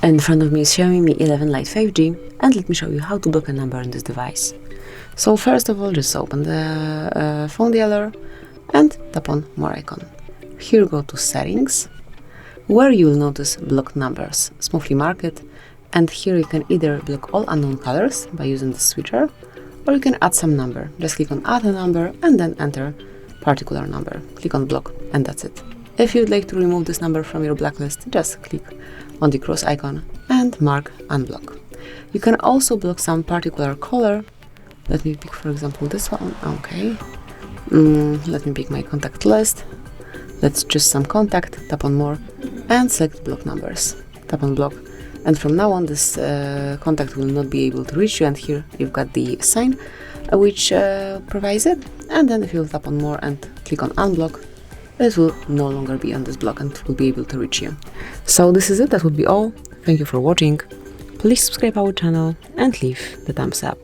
In front of me is Xiaomi Mi 11 Lite 5G, and let me show you how to block a number on this device. So first of all, just open the phone dialer and tap on More icon. Here go to Settings, where you will notice Block Numbers, smoothly marked, and here you can either block all unknown colors by using the switcher, or you can add some number. Just click on Add a number and then enter particular number. Click on Block and that's it. If you'd like to remove this number from your blacklist, just click on the cross icon and mark Unblock. You can also block some particular color. Let me pick, for example, this one. Okay. Let me pick my contact list. Let's choose some contact, tap on More, and select Block Numbers. Tap on Block, and from now on this contact will not be able to reach you, and here you've got the sign which provides it. And then if you tap on More and click on Unblock, it will no longer be on this block and will be able to reach you. So this is it, that would be all. Thank you for watching. Please subscribe our channel and leave the thumbs up.